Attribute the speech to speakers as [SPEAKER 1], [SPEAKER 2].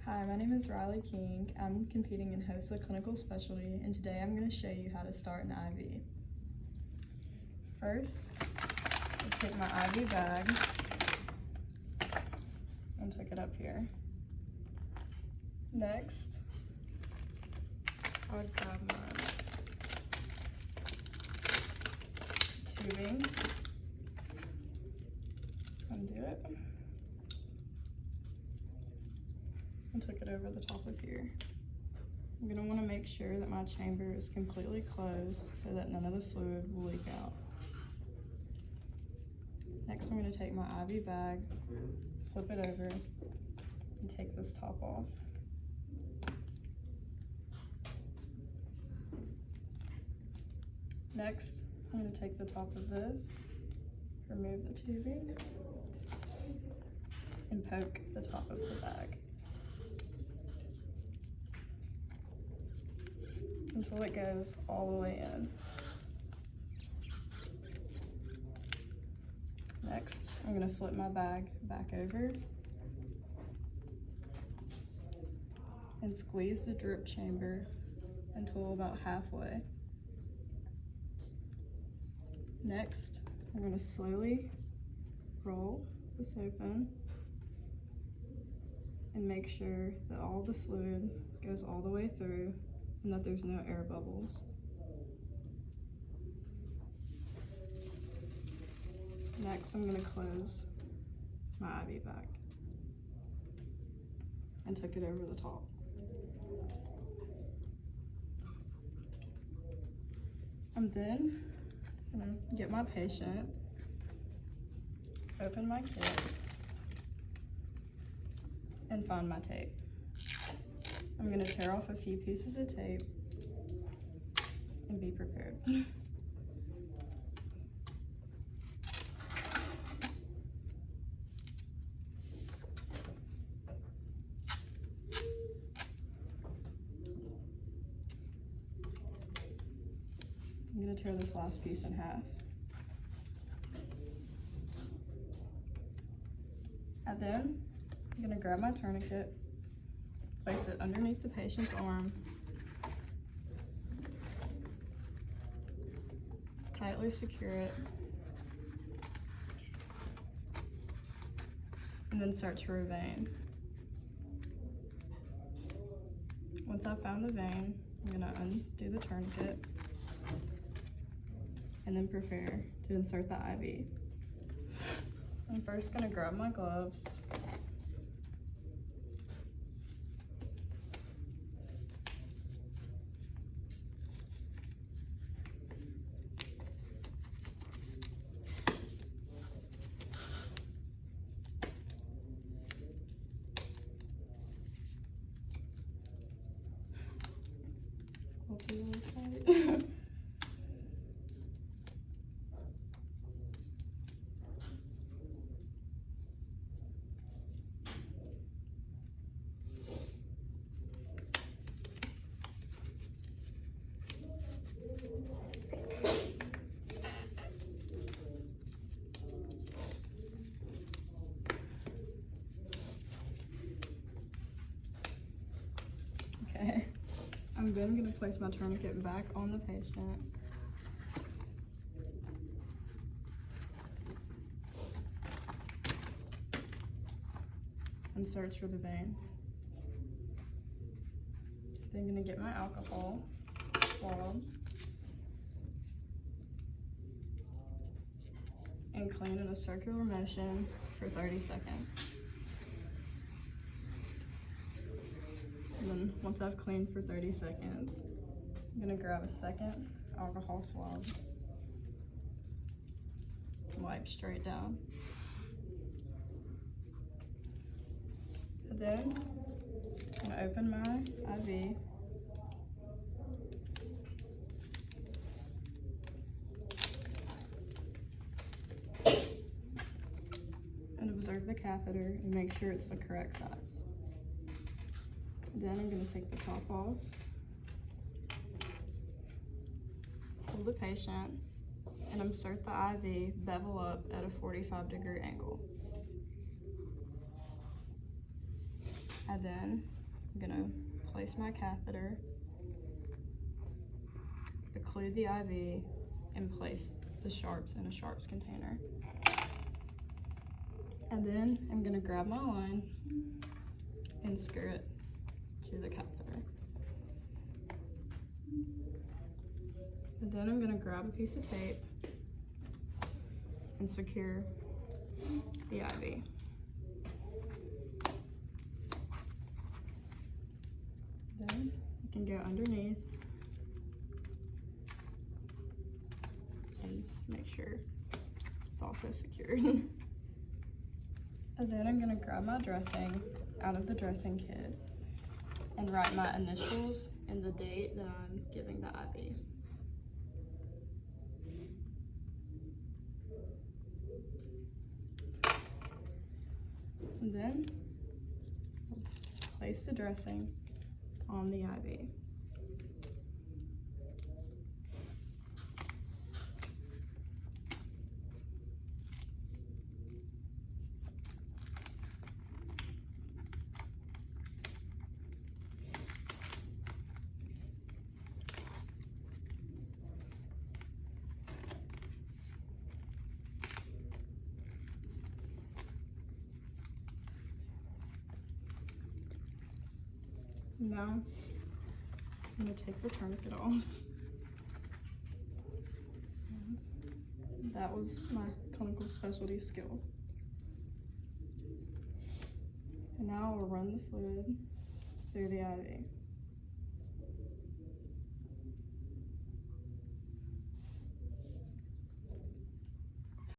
[SPEAKER 1] Hi, my name is Riley King. I'm competing in HOSA clinical specialty, and today I'm going to show you how to start an IV. First, I take my IV bag and tuck it up here. Next, I would grab my tubing, undo it, and tuck it over the top of here. I'm going to want to make sure that my chamber is completely closed so that none of the fluid will leak out. Next, I'm going to take my IV bag, flip it over, and take this top off. Next, I'm going to take the top of this, remove the tubing, and poke the top of the bag until it goes all the way in. Next, I'm going to flip my bag back over and squeeze the drip chamber until about halfway. Next, I'm going to slowly roll this open and make sure that all the fluid goes all the way through and that there's no air bubbles. Next, I'm going to close my IV bag and tuck it over the top. I'm then going to get my patient, open my kit, and find my tape. I'm going to tear off a few pieces of tape and be prepared. I'm going to tear this last piece in half. And then I'm going to grab my tourniquet, place it underneath the patient's arm, tightly secure it, and then search for a vein. Once I've found the vein, I'm going to undo the tourniquet and then prepare to insert the IV. I'm first going to grab my gloves, Okay, I'm then going to place my tourniquet back on the patient. And search for the vein. Then I'm going to get my alcohol swabs and clean in a circular motion for 30 seconds. And then once I've cleaned for 30 seconds, I'm going to grab a second alcohol swab and wipe straight down. And then I'm going to open my IV and observe the catheter and make sure it's the correct size. Then I'm going to take the top off, pull the patient, and insert the IV bevel up at a 45-degree angle. I then I'm gonna place my catheter, occlude the IV, and place the sharps in a sharps container. And then I'm gonna grab my line and screw it to the catheter. And then I'm gonna grab a piece of tape and secure the IV. Then I can go underneath and make sure it's also secured. And then I'm gonna grab my dressing out of the dressing kit and write my initials and the date that I'm giving the IV. And then place the dressing on the IV. Now, I'm going to take the tourniquet off. And that was my clinical specialty skill. And now I'll run the fluid through the IV.